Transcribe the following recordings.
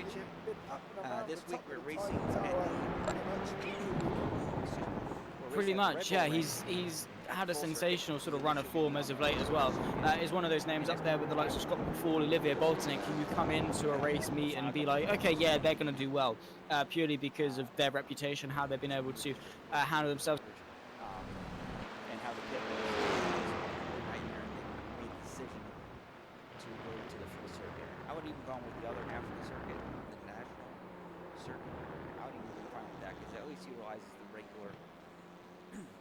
championship. This week we're racing at Pretty much, yeah. He's had a sensational sort of run of form as of late as well. Is one of those names up there with the likes of Scott McFall, Olivier Boltonic, who you come into a race meet and be like, okay, yeah, they're going to do well, purely because of their reputation, how they've been able to handle themselves. And how the pit made the decision to go to the full circuit. I would even gone with the other half of the circuit, the national circuit. I would even be fine with that because it at least utilizes the regular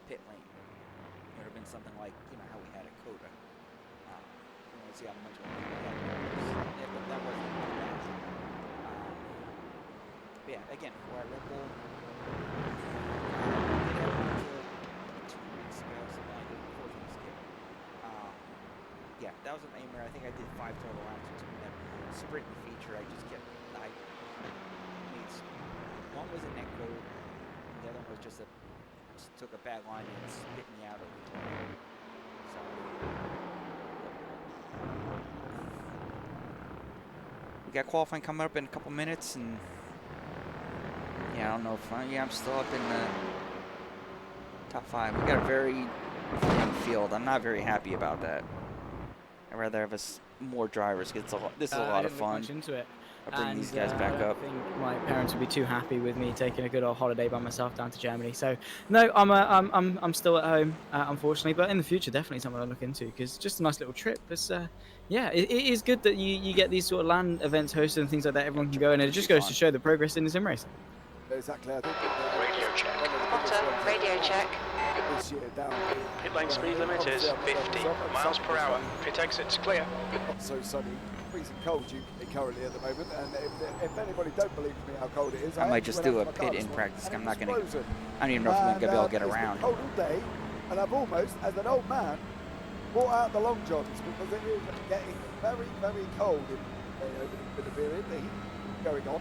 pit lane. It would have been something like, how we had at Coda. Let's see how much we had. Yeah, but that wasn't bad. But yeah, again, we're at Red Bull. 2 weeks ago, something like that, 4 weeks ago. Yeah, that was an aimer. I think I did 5 total rounds between them. Sprint and feature, one was a net code, and the other one was just took a bad line and spit me out of the turn. So, we got qualifying coming up in a couple minutes, and yeah, I don't know if I'm still up in the top 5. We got a very thin field. I'm not very happy about that. I'd rather have more drivers. This is a lot of fun. Much into it. I'll bring these guys back up. I think my parents would be too happy with me taking a good old holiday by myself down to Germany. So no, I'm still at home, unfortunately. But in the future, definitely something I'll look into because just a nice little trip. It's yeah, it is good that you get these sort of land events hosted and things like that. Everyone can go, and it just goes to show the progress in the sim racing. Exactly. I think radio check. Potter, radio check. this year down. Pit lane speed limit is 50 miles per hour. Pit exit's clear. Not so sunny, freezing cold currently at the moment, and if anybody don't believe me how cold it is, I might just do a pit in practice. I'm not going to. I don't even know if I'm going to be able to get around. It's been cold all day, and I've almost, as an old man, brought out the long johns because it is getting very, very cold in the period. The heat going on.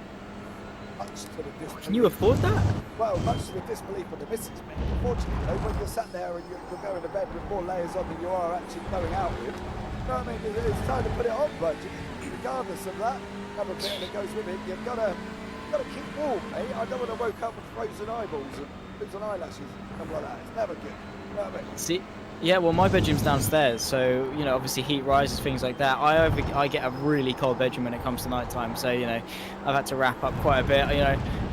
Can you afford that? Well, much to the disbelief of the missus. Unfortunately, though, when you're sat there and you're going to bed with more layers on than you are actually going out with, you know what I mean? It's time to put it on, but regardless of that, another bit that goes with it, you've got to keep warm, mate. I don't want to woke up with frozen eyeballs and frozen eyelashes and stuff like that. It's never good. You know what I mean? See. Yeah, well, my bedroom's downstairs, so obviously heat rises, things like that. I get a really cold bedroom when it comes to night time, so I've had to wrap up quite a bit,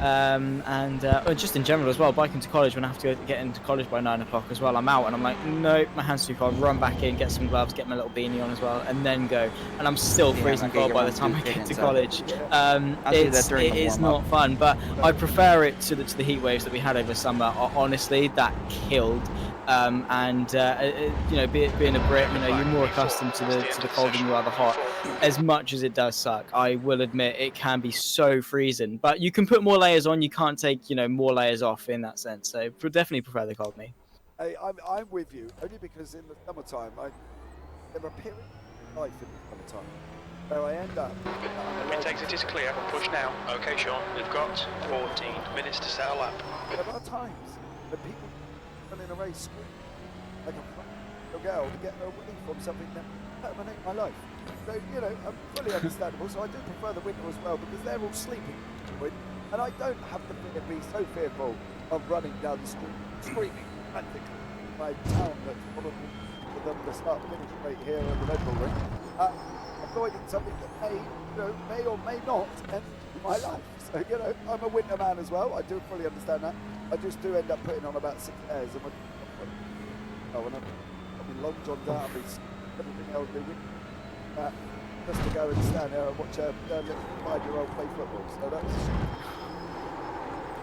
and just in general as well. Biking to college when I have to get into college by 9 o'clock as well. I'm out and I'm like, nope, my hand's too cold. Run back in, get some gloves, get my little beanie on as well, and then go. And I'm still freezing cold by the time I get to college. It is not fun, but I prefer it to the heat waves that we had over summer. Honestly, that killed. Being a Brit, you're more accustomed to the cold than you are the hot. As much as it does suck, I will admit it can be so freezing. But you can put more layers on. You can't take more layers off in that sense. So definitely prefer the cold, me. Hey, I'm with you only because in the summertime, there are periods of life in the summertime where I end up. Pit exit is clear. Push now. Okay, Sean. We've got 14 minutes to settle up. There are times when people run in a race like a girl to get away from something that terminates my life. So, I'm fully understandable. So I do prefer the winter as well because they're all sleeping. And I don't have to be so fearful of running down the street, screaming frantically in my town that's probably for them to start finish rate here at the Red Bull Ring. Avoiding something that may or may not end my life. So, I'm a winter man as well. I do fully understand that. I just do end up putting on about 6 pairs. When I'm in long johns out, I'll be everything else doing. Just to go and stand there and watch a little 5-year-old play football. So that's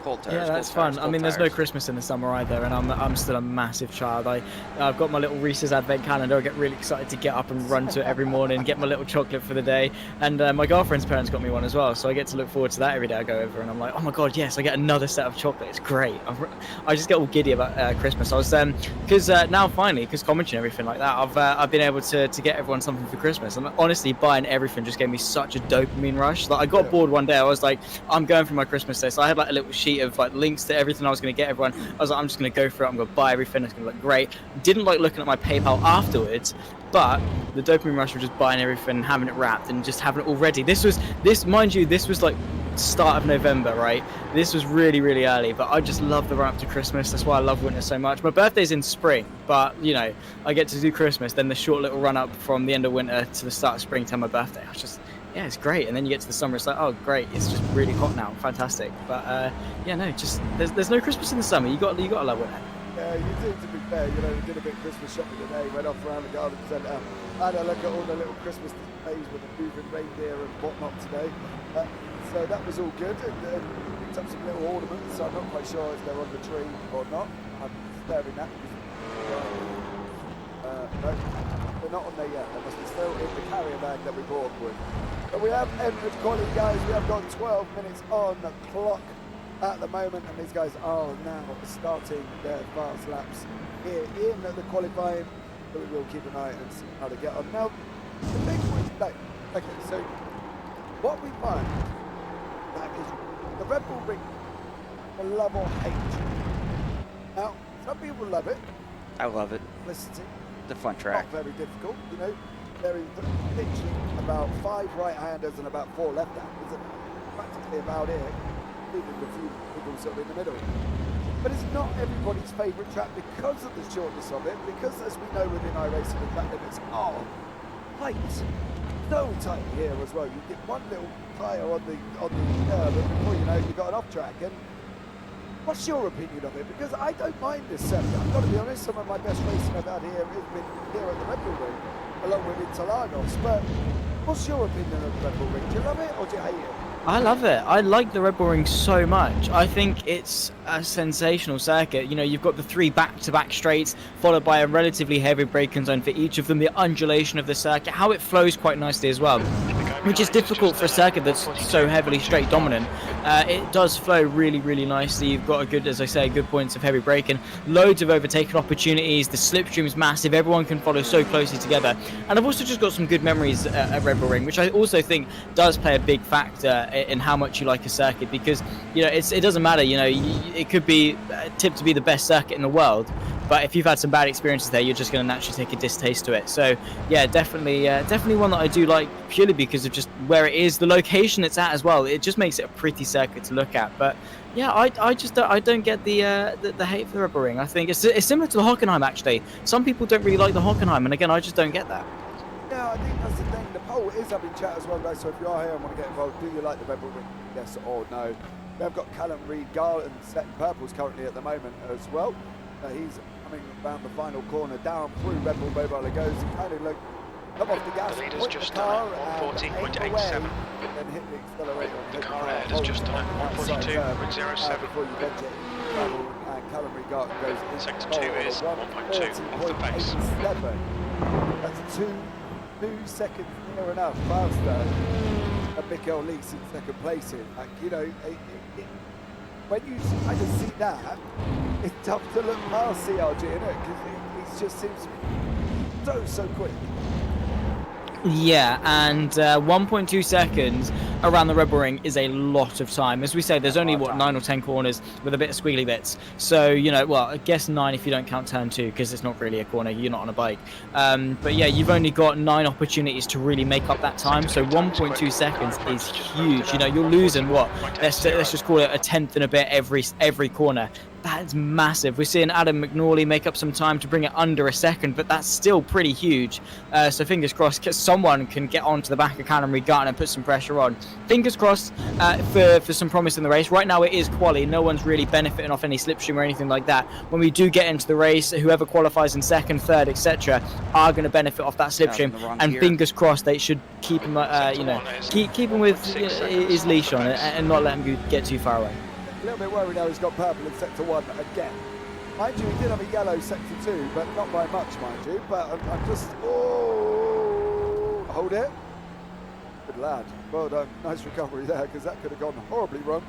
cold tires. Yeah, that's fun. I mean, there's no Christmas in the summer either, and I'm still a massive child. I've got my little Reese's Advent calendar. I get really excited to get up and run to it every morning, get my little chocolate for the day. And my girlfriend's parents got me one as well, so I get to look forward to that every day I go over. And I'm like, oh my god, yes, I get another set of chocolate. It's great. I just get all giddy about Christmas. I was because now finally, because commentary and everything like that, I've been able to get everyone something for Christmas. And honestly, buying everything just gave me such a dopamine rush. Like I got bored one day. I was like, I'm going for my Christmas list. So I had like a little sheet spreadsheet of like links to everything I was going to get everyone. I was like, I'm just going to go for it. I'm going to buy everything. It's going to look great. Didn't like looking at my PayPal afterwards, but the dopamine rush of just buying everything, having it wrapped, and just having it all ready. Mind you, this was like start of November, right? This was really, really early, but I just love the run up to Christmas. That's why I love winter so much. My birthday's in spring, but you know, I get to do Christmas, then the short little run up from the end of winter to the start of spring to my birthday. I was just, yeah, it's great. And then you get to the summer, it's like, oh great, it's just really hot now, fantastic. But yeah, no, just there's no Christmas in the summer. You got to love winter. Yeah, you do, to be fair. You know, we did a bit of Christmas shopping today, went off around the garden centre, had a look at all the little Christmas displays with the moving reindeer and whatnot today. So that was all good, and picked up some little ornaments, so I'm not quite sure if they're on the tree or not. I'm staring at them. No, they're not on there yet. They must be still in the carrier bag that we brought with. But we have entered quality, guys. We have got 12 minutes on the clock at the moment, and these guys are now starting their fast laps here in the qualifying. So we will keep an eye and see how they get on. Now, the big point, okay, so what we find that is the Red Bull Ring, a love or hate. Now, some people love it. I love it. Simplicity. It's a fun track. Not very difficult, you know. There is literally about 5 right-handers and about 4 left-handers, and practically about it, including the few people sort of in the middle. But it's not everybody's favourite track because of the shortness of it, because as we know within iRacing, the track limits are tight. So tight here as well. You get one little tyre on the curb, and before you know it, you've got an off track. And what's your opinion of it? Because I don't mind this circuit. I've got to be honest, some of my best racing I've had here has been here at the Red Bull Ring, along with Interlagos. But what's your opinion of the Red Bull Ring? Do you love it or do you hate it? I love it. I like the Red Bull Ring so much. I think it's a sensational circuit. You know, you've got the 3 back-to-back straights, followed by a relatively heavy braking zone for each of them. The undulation of the circuit, how it flows quite nicely as well, which is difficult for a circuit that's so heavily straight dominant. It does flow really, really nicely. You've got a good, as I say, good points of heavy braking, loads of overtaking opportunities. The slipstream is massive. Everyone can follow so closely together. And I've also just got some good memories at Red Bull Ring, which I also think does play a big factor in how much you like a circuit, because you know it doesn't matter. You know, it could be tipped to be the best circuit in the world, but if you've had some bad experiences there, you're just going to naturally take a distaste to it. So yeah, definitely one that I do like, purely because of just where it is, the location it's at as well. It just makes it a pretty circuit to look at. But yeah, I just don't get the hate for the Red Bull Ring. I think it's similar to the Hockenheim actually. Some people don't really like the Hockenheim, and again, I just don't get that. Yeah, I think that's the thing. The poll is up in chat as well, guys. So if you are here and want to get involved, do you like the Red Bull Ring? Yes or no? We have got Callum Reid Garland setting purples currently at the moment as well. He's coming around the final corner, down through Red Bull Mobile it goes. He kind of come off the gas, The leader's point just the car, done it, 114.87. then hit the accelerator. The car ahead has just done it, 142.07. Before you venture travel, and Callum Reid Garland goes into Sector pole 2 at is 1.2 off the pace. 1:30.87. That's 2 seconds near enough faster than Mikael Lees in second place in. Like, you know, when you kind of see that, it's tough to look past CRG, isn't it? Because he just seems to be so quick. Yeah, and 1.2 seconds around the Red Bull Ring is a lot of time. As we say, there's only, 9 or 10 corners with a bit of squiggly bits. So, you know, well, I guess 9 if you don't count turn 2, because it's not really a corner, you're not on a bike. But yeah, you've only got 9 opportunities to really make up that time. So 1.2 seconds is huge. You know, you're losing, what? Let's just call it a tenth and a bit every corner. That's massive. We're seeing Adam McNorley make up some time to bring it under a second, but that's still pretty huge. So fingers crossed someone can get onto the back of Callum Reid Garland and put some pressure on. Fingers crossed for some promise in the race. Right now it is quali. No one's really benefiting off any slipstream or anything like that. When we do get into the race, whoever qualifies in second, third, etc., are going to benefit off that slipstream. And gear. Fingers crossed they should keep him, keep him with his leash on it and not let him get too far away. A little bit worried now he's got purple in sector 1 again. Mind you, he did have a yellow sector 2, but not by much, mind you. But I'm just... Oh! Hold it. Good lad. Well done. Nice recovery there, because that could have gone horribly wrong.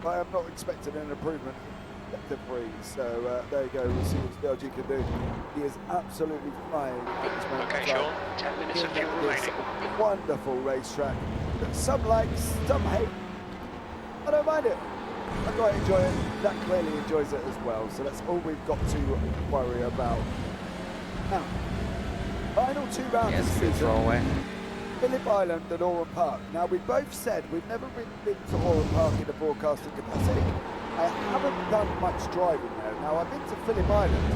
I am not expecting an improvement in sector 3. So there you go. We'll see what Spielberg can do. He is absolutely flying at this moment. Okay, Sean. 10 minutes of fuel remaining. Wonderful racetrack. Some likes, some hate. I don't mind it. I quite enjoy it. That clearly enjoys it as well. So that's all we've got to worry about. Now, final 2 rounds Yeah, of it's the a good season. throwaway. Phillip Island and Oran Park. Now, we both said we've never really been to Oran Park in a broadcasting capacity. I haven't done much driving there. Now, I've been to Phillip Island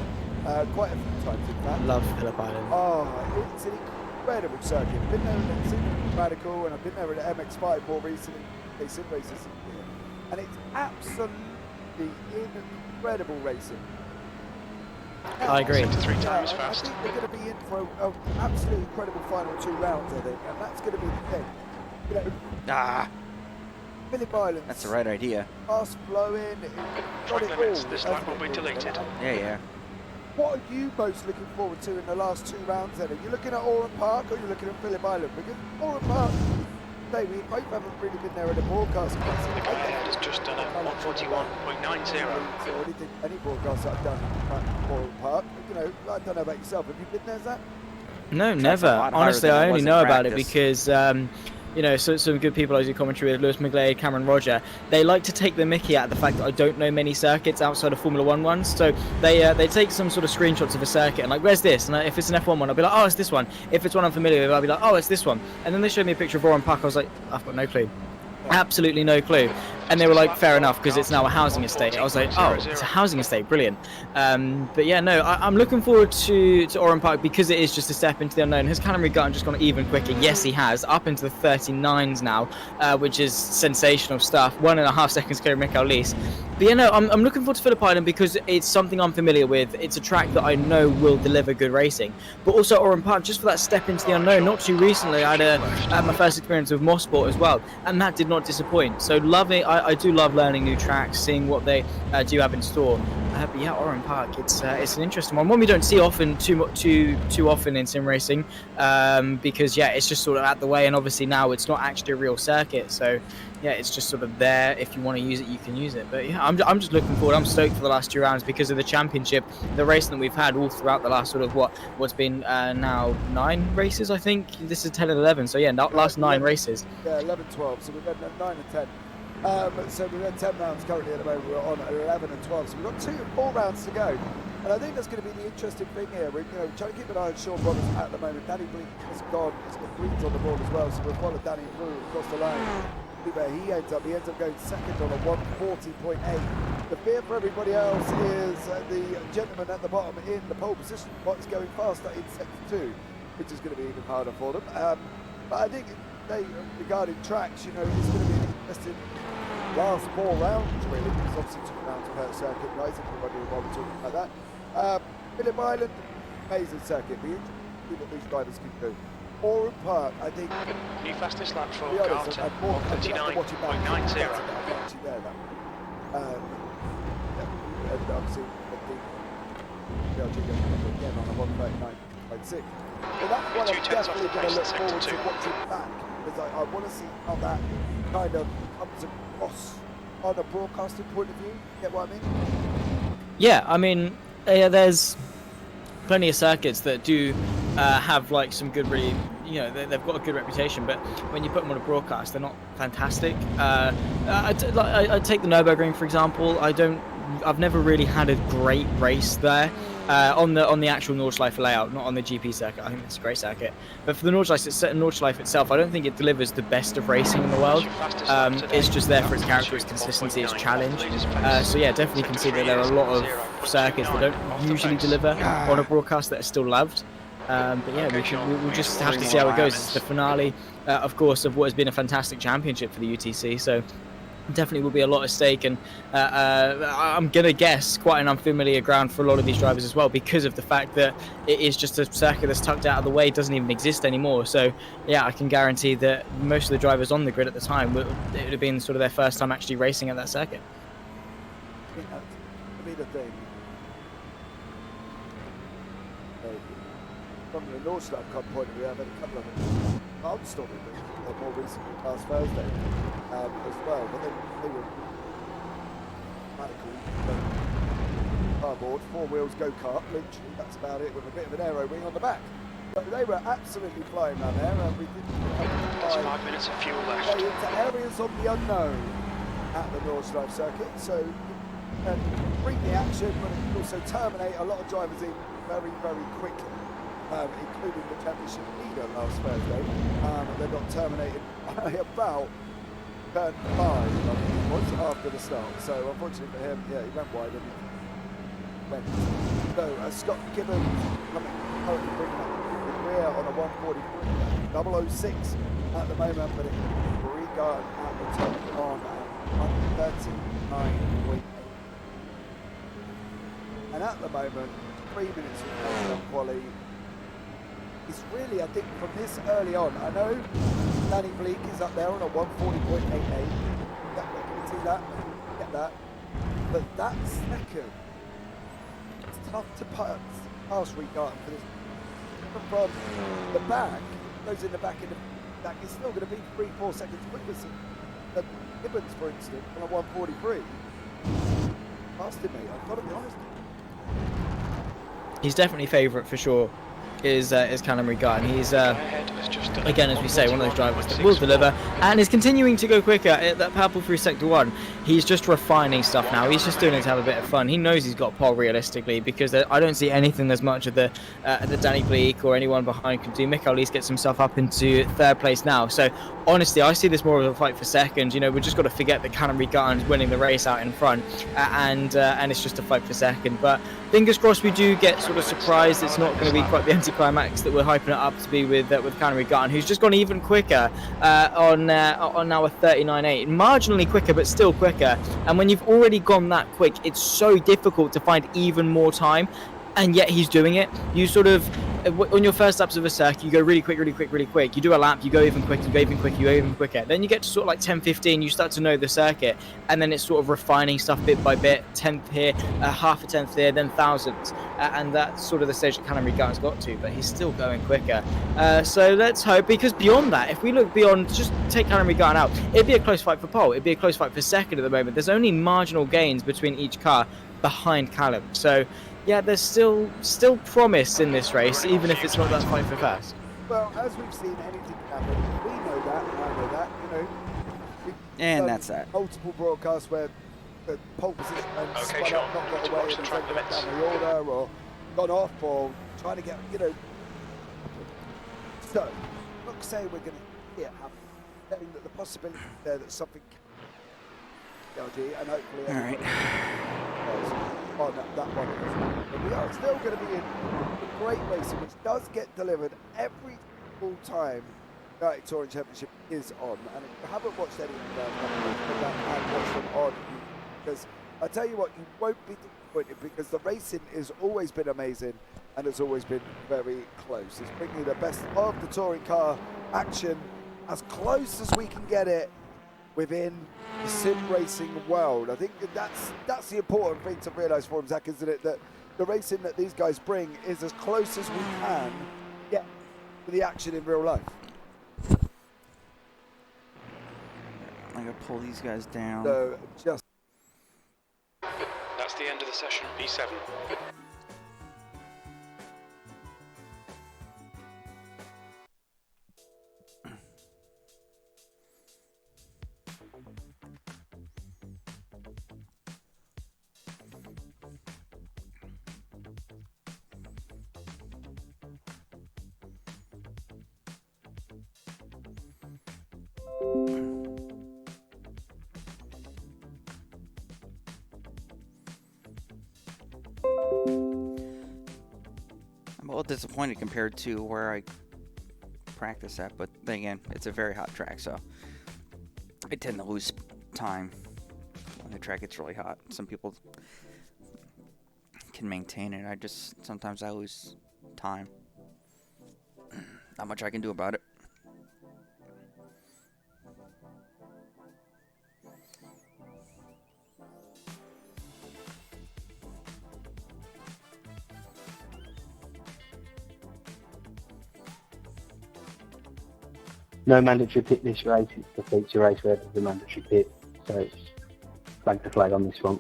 quite a few times, in fact. Love Phillip Island. Oh, it's an incredible circuit. I've been there at Super Radical, and I've been there at MX5 more recently. They sim races here. And it's absolutely incredible racing. I agree. 73 times I fast. think they're going to be in for an absolutely incredible final 2 rounds, I think, and that's going to be the thing. You know, Phillip Island. That's the right idea. Fast flowing. Track limits, this lap will be deleted. Yeah. What are you most looking forward to in the last 2 rounds then? Are you looking at Oran Park or are you looking at Phillip Island? Because Oran Park, we both haven't really been there in a broadcast capacity. Has just done a 141.90. So any broadcast I've done at Oran Park, you know, I don't know about yourself. Have you been there, Zach? No, That's never. a lot harder Honestly, than it I only was in know about it practice. because, you know, some good people I do commentary with, Lewis McGlade, Cameron Roger, they like to take the mickey out of the fact that I don't know many circuits outside of Formula 1 ones. So they take some sort of screenshots of a circuit and like, where's this? And if it's an F1 one, I'll be like, oh, it's this one. If it's one I'm familiar with, I'll be like, oh, it's this one. And then they showed me a picture of Oran Park. I was like, I've got no clue. Absolutely no clue. And they were like, fair enough, because it's now a housing estate. I was like, oh, it's a housing estate, brilliant. But yeah, no, I'm looking forward to Oran Park because it is just a step into the unknown. Has Callum Gunn just gone even quicker? Yes, he has, up into the 39s now, which is sensational stuff. 1.5 seconds clear of Michael Lees. But yeah, no, I'm looking forward to Phillip Island because it's something I'm familiar with. It's a track that I know will deliver good racing. But also Oran Park, just for that step into the unknown. Not too recently, I had my first experience with Mosport as well, and that did not disappoint. So loving, I do love learning new tracks, seeing what they do have in store. But yeah, Oran Park, it's an interesting one we don't see often too often in sim racing, because yeah, it's just sort of out the way, and obviously now it's not actually a real circuit. So yeah, it's just sort of there. If you want to use it, you can use it. But yeah, I'm just looking forward. I'm stoked for the last 2 rounds because of the championship, the racing that we've had all throughout the last sort of what's been now 9 races, I think. This is 10 and 11. So yeah, last 9 races. Yeah, 11, 12. So we've had 9 and 10. So we've had 10 rounds currently at the moment. We're on 11 and 12. So we've got 2 and 4 rounds to go. And I think that's going to be the interesting thing here. We're trying to keep an eye on Sean Brothers at the moment. Danny Bleak has gone. He's got greens on the board as well. So we'll follow Danny through across the line. Where he ends up going second on a 140.8. The fear for everybody else is the gentleman at the bottom in the pole position. What's going faster in sector 2, which is going to be even harder for them. But I think regarding tracks, it's going to be an interesting last 4 rounds really, because obviously 2 rounds per circuit, guys. If you're wondering why we're talking about that. Phillip Island, amazing circuit. Be interesting to see what these drivers can do. Oran Park, I think. New fastest lap for Carter, Carter, 139.90. And obviously, again on a 139.6. But that's what I'm definitely going to look forward to watching back, because I want to see how that kind of comes across on a broadcasting point of view. Get what I mean? Yeah, I mean, there's plenty of circuits that do have like some good, really, they've got a good reputation, but when you put them on a broadcast, they're not fantastic. I take the Nürburgring for example. I've never really had a great race there on the actual Nordschleife layout, not on the GP circuit. I think it's a great circuit, but for the Nordschleife itself, I don't think it delivers the best of racing in the world. It's just there for its character, its consistency, its challenge. So yeah, definitely can see that there are a lot of circuits that don't usually deliver on a broadcast that are still loved. But yeah, we'll just have to see how it goes. It's the finale, of course, of what has been a fantastic championship for the UTC. So definitely will be a lot at stake, and I'm gonna guess quite an unfamiliar ground for a lot of these drivers as well, because of the fact that it is just a circuit that's tucked out of the way, doesn't even exist anymore. So yeah, I can guarantee that most of the drivers on the grid at the time, it would have been sort of their first time actually racing at that circuit. I think that's to be the thing. From the Nordschleife point of view, I've had a couple of Armstrong more recently last Thursday as well, but they were radical. Carboard, 4 wheels go-kart, literally, that's about it, with a bit of an aero wing on the back. But they were absolutely flying around there, and we didn't There's 5 minutes of fuel left. into areas of the unknown. at the Nordschleife circuit. So bring the action, but it can also terminate a lot of drivers in very, very quickly, including the championship leader last Thursday. They got terminated by about turn 5, I think it was, after the start. So unfortunately for him, yeah, he went wide and he went. So Scott Gibbons currently bringing up the rear on a 143, 006 at the moment, but it's Regan at the top on 139.8. And at the moment, 3 minutes from quali. It's really, I think, from this early on, I know Danny Bleak is up there on a 140.88. Yeah, I can see that, get that. But that second, it's tough to pass Regan for this. From the back, goes in the back of the back, it's still going to be 3-4 seconds quicker than Gibbons, for instance, on a 143. Past him, mate, I've got to be honest. He's definitely favourite for sure. Is Callum Regan. He's again, as we say, one of those drivers that will deliver and is continuing to go quicker at that purple through sector 1. He's just refining stuff now. He's just doing it to have a bit of fun. He knows he's got pole realistically, because I don't see anything as much of the Danny Bleak or anyone behind can do. Michael Lees gets himself up into 3rd place now. So honestly, I see this more of a fight for second. You know, we've just got to forget that Callum Regan's winning the race out in front, and it's just a fight for second. But fingers crossed we do get sort of surprised. It's not going to be quite the anticlimax that we're hyping it up to be with Callum Regan, who's just gone even quicker on now a 39.8, marginally quicker but still quicker. And when you've already gone that quick, it's so difficult to find even more time. And yet he's doing it. You sort of, on your first laps of a circuit, you go really quick, really quick, really quick. You do a lap, you go even quicker, you go even quicker, you go even quicker. Then you get to sort of like 10, 15, you start to know the circuit. And then it's sort of refining stuff bit by bit, 10th here, half a 10th here, then thousands. And that's sort of the stage that Callum Regan's got to, but he's still going quicker. So let's hope, because beyond that, if we look beyond, just take Callum Regan out, it'd be a close fight for pole. It'd be a close fight for second at the moment. There's only marginal gains between each car behind Callum. So yeah, there's still promise in this race, even if it's not that fight for first. Well, as we've seen, anything can happen. We know that, and I know that. You know, And that's that. Multiple broadcasts where the pole position and Okay, spun Sean, up, not need got to away, watch and the track then got down limits. the order, or gone off, or trying to get, you know. So, I'm not saying we're going to see it happen. Saying that the possibility is there that something can LG, and hopefully All right. on that one. But we are still going to be in great racing, which does get delivered every single time United Touring Championship is on. And if you haven't watched any of them, put that and watch them on, because I tell you what, you won't be disappointed, because the racing has always been amazing and it's always been very close. It's bringing the best of the touring car action as close as we can get it within the sim racing world. I think that's the important thing to realise for him, Zach, isn't it? That the racing that these guys bring is as close as we can get to the action in real life. I'm gonna pull these guys down. So just That's the end of the session, P7. I'm a little disappointed compared to where I practice at, but then again, it's a very hot track, so I tend to lose time when the track gets really hot. Some people can maintain it. Sometimes I lose time. Not much I can do about it. No mandatory pit this race, it's the feature race where there's a mandatory pit, so it's flag to flag on this one.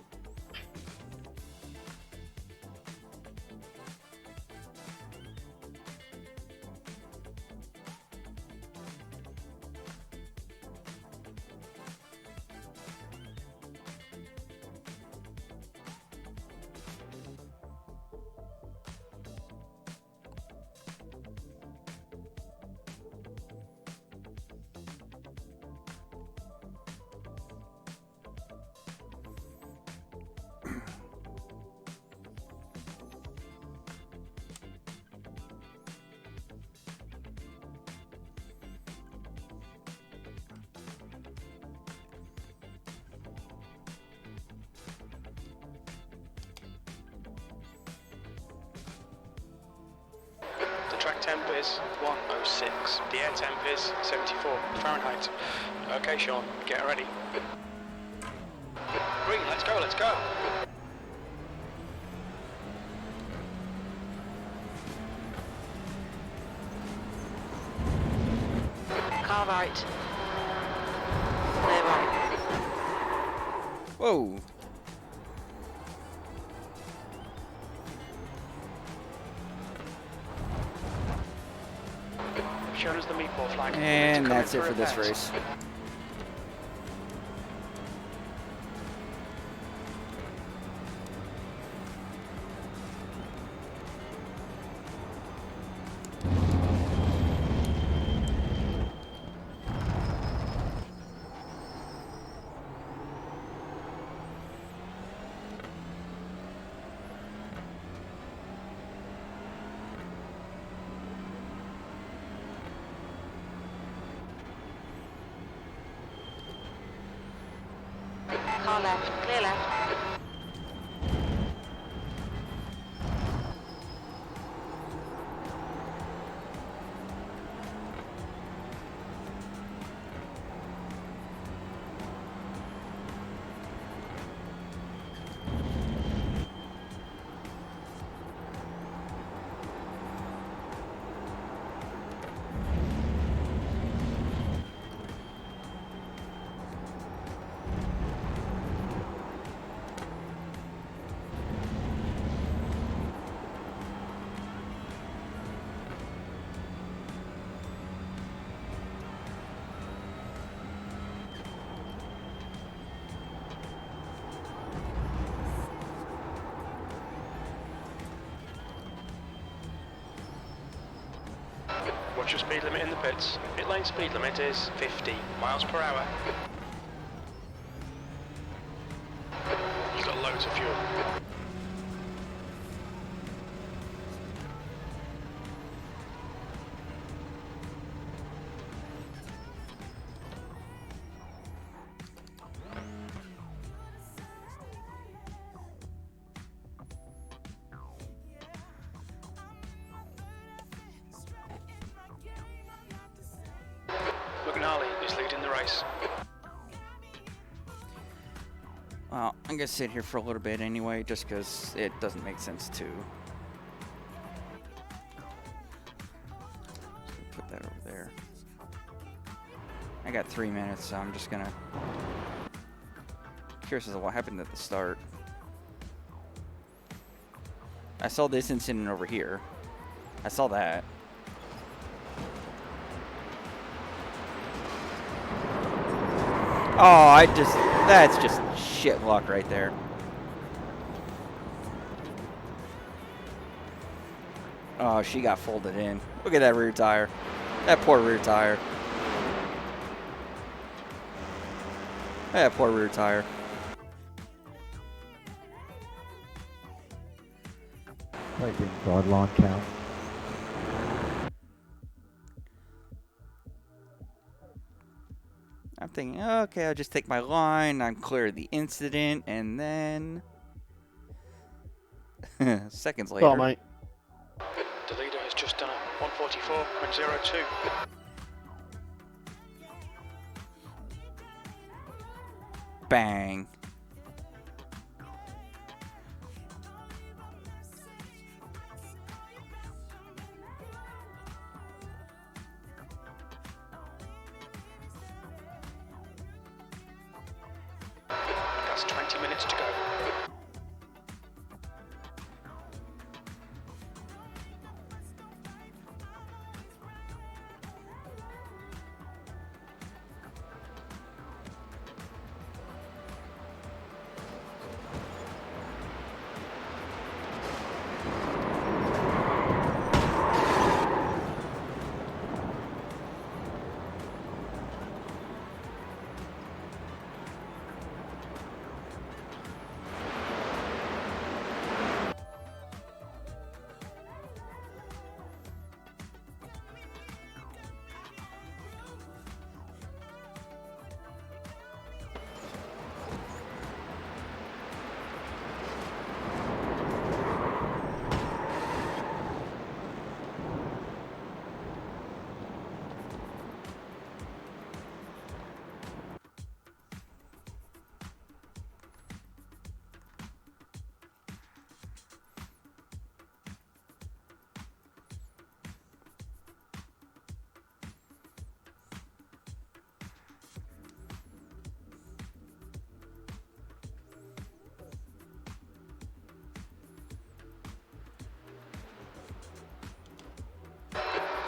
temp is 106. The air temp is 74 Fahrenheit. Okay, Sean, get ready. Green, let's go, let's go. Car right. Clear right. Whoa. Shown us the meatball flag. And To come that's in it for this repairs. race. Car left. Clear left. What's your speed limit in the pits? Pit lane speed limit is 50 miles per hour. You've got loads of fuel. Harley is leading the race. Well, I'm gonna sit here for a little bit anyway, just because it doesn't make sense to put that over there. I got 3 minutes, so I'm just gonna curious as to what happened at the start. I saw this incident over here. I saw that. Oh, that's just shit luck right there. Oh, she got folded in. Look at that rear tire. That poor rear tire. That poor rear tire. Right inside line count. I'm thinking, okay, I'll just take my line. I'm clear of the incident, and then seconds later. Oh, mate. The leader has just done a 144.02. Bang. That's 20 minutes to go.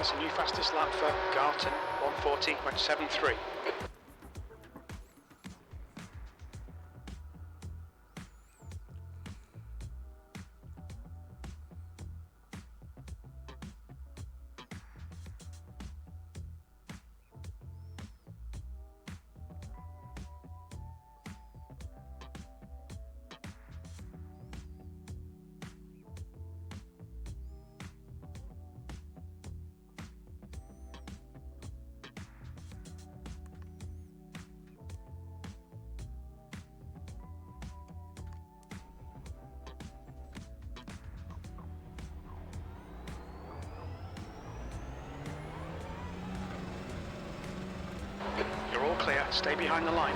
That's a new fastest lap for Garton, 1:40.73. You're all clear, stay behind the line.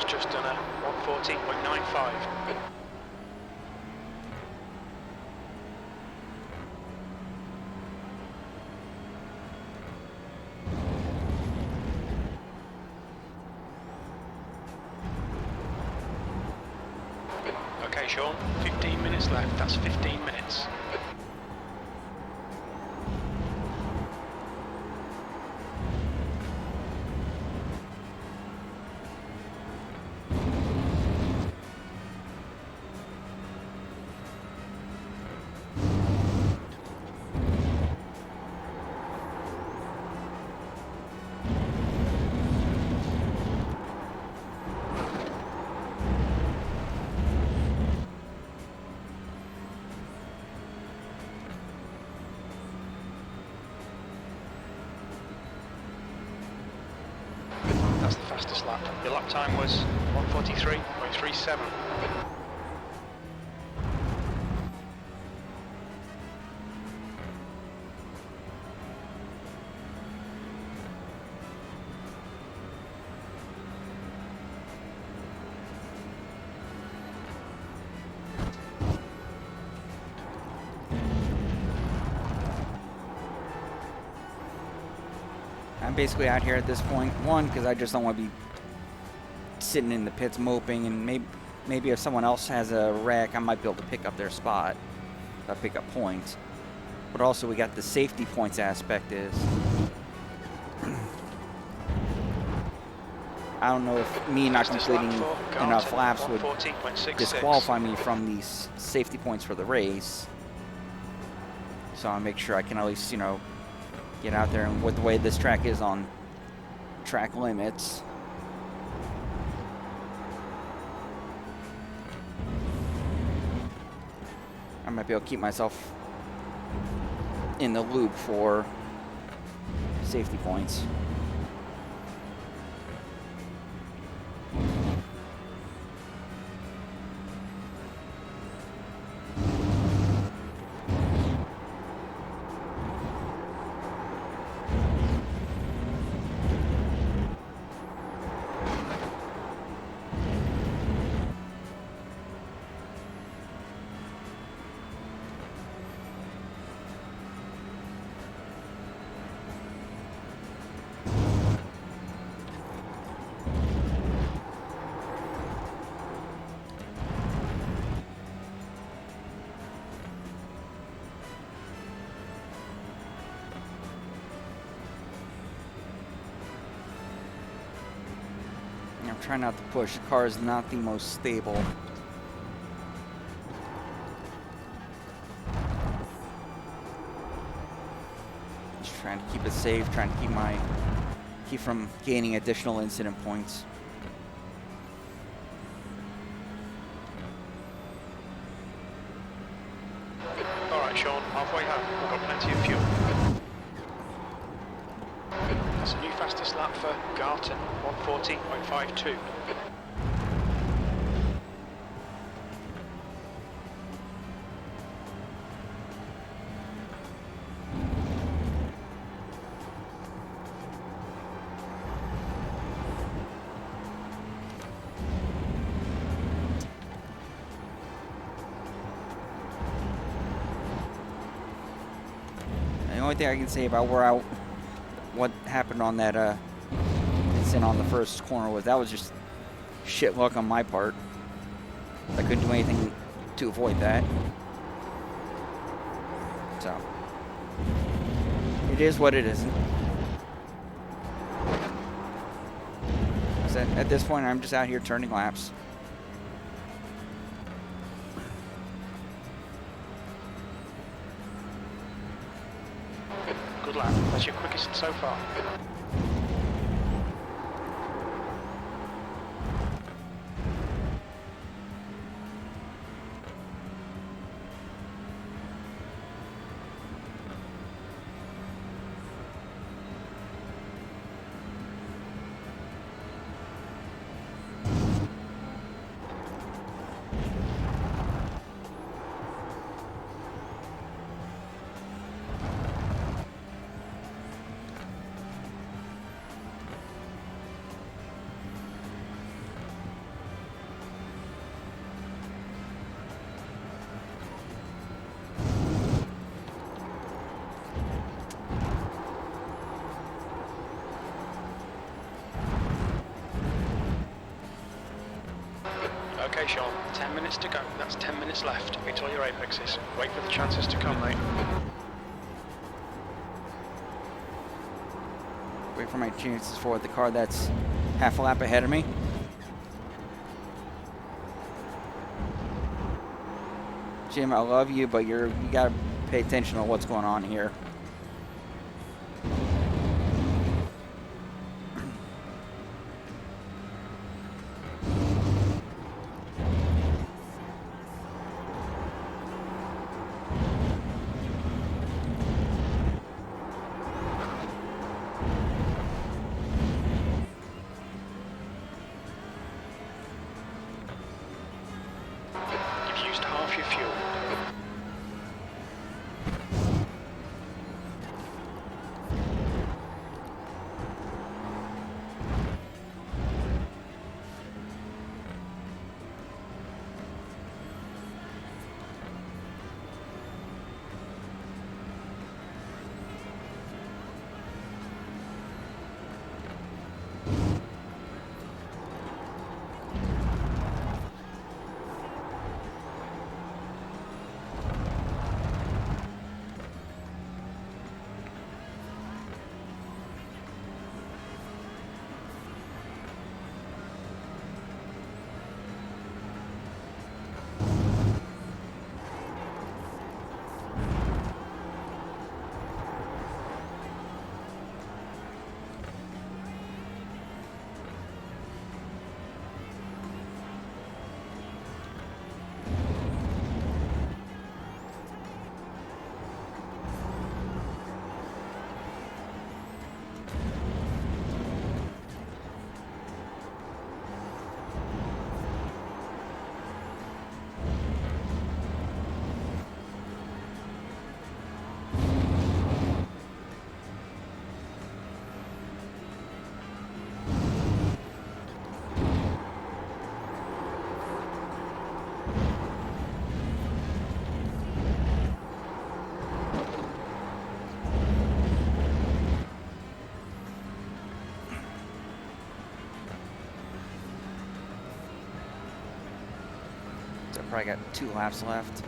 Just done a 1:14.95. Okay, Sean, 15 minutes left. That's 15 minutes. That's the fastest lap. Your lap time was 1:43.37. I'm basically out here at this point. One, because I just don't want to be sitting in the pits moping, and maybe if someone else has a wreck, I might be able to pick up their spot, pick up points. But also we got the safety points aspect is, I don't know if me not completing enough laps would disqualify me from these safety points for the race. So I'll make sure I can at least, you know, get out there, and with the way this track is on track limits, I might be able to keep myself in the loop for safety points. Try not to push. The car is not the most stable. Just trying to keep it safe, trying to keep from gaining additional incident points. All right, Sean, halfway home. We've got plenty of fuel. That's a new fastest lap for Garton, 1:14.52. The only thing I can say about what happened on that incident on the first corner was that was just shit luck on my part. I couldn't do anything to avoid that. So it is what it isn't. So at this point, I'm just out here turning laps. Good lap. That's your quickest so far. Okay, Sean, 10 minutes to go. That's 10 minutes left. Hit all your apexes. Wait for the chances to come, mate. Wait for my chances for the car that's half a lap ahead of me. Jim, I love you, but you gotta pay attention to what's going on here. Probably got 2 laps left.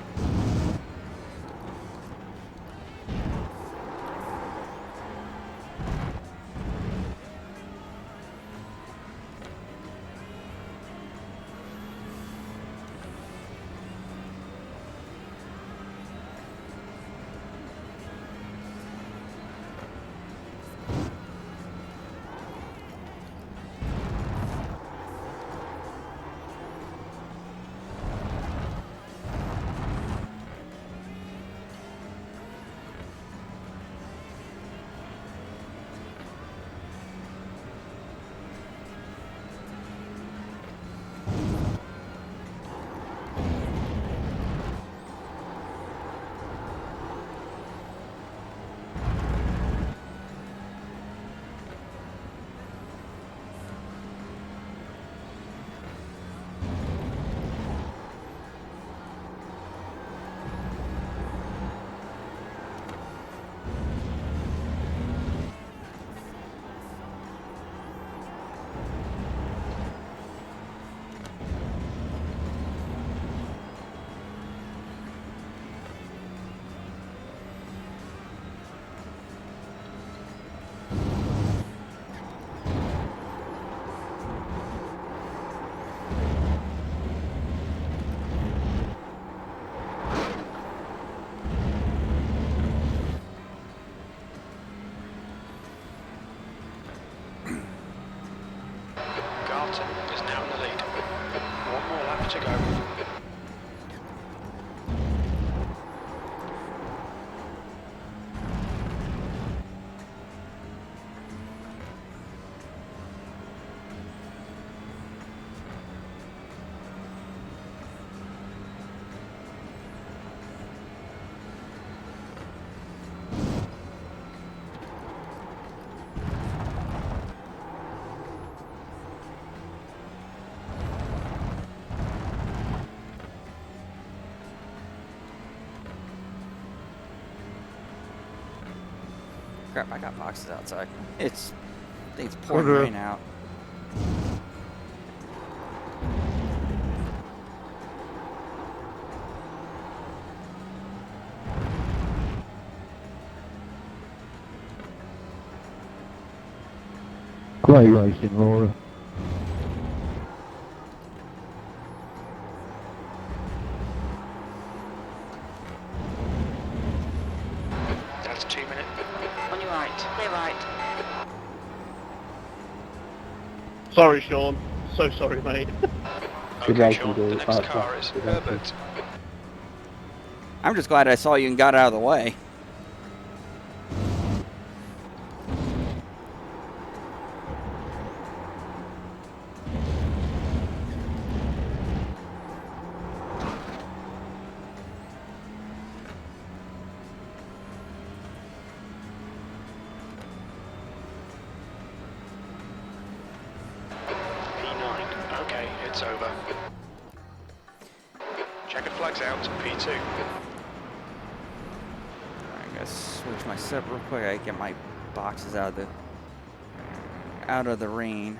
Garton is now in the lead. 1 more lap to go. Crap, I got boxes outside. I think it's pouring rain out. Great racing, Laura. That's 2 minutes. On your right. Clear right. Sorry, Sean. So sorry, mate. Good Okay, racing, Sean, dude. the next Right, car right. is Good racing. Herbert. I'm just glad I saw you and got out of the way. P9. Okay, it's over. Checkered flags out. P2. I gotta switch my setup real quick. I get my boxes out of the rain.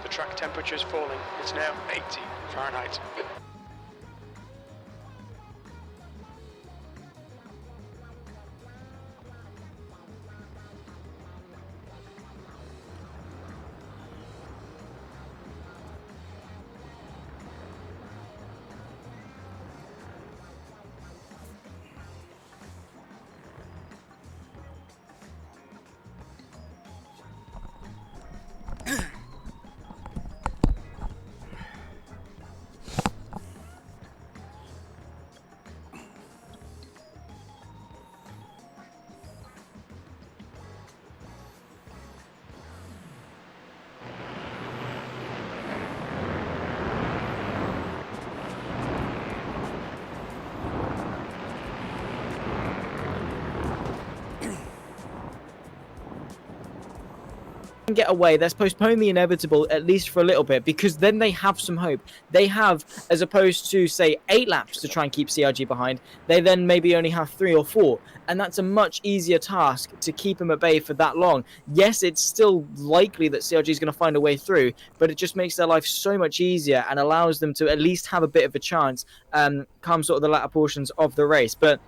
The track temperature is falling. It's now 80 Fahrenheit. get away, let's postpone the inevitable at least for a little bit, because then they have some hope. They have, as opposed to say 8 laps to try and keep CRG behind, they then maybe only have 3 or 4, and that's a much easier task to keep him at bay for that long. Yes, it's still likely that CRG is going to find a way through, but it just makes their life so much easier and allows them to at least have a bit of a chance come sort of the latter portions of the race. But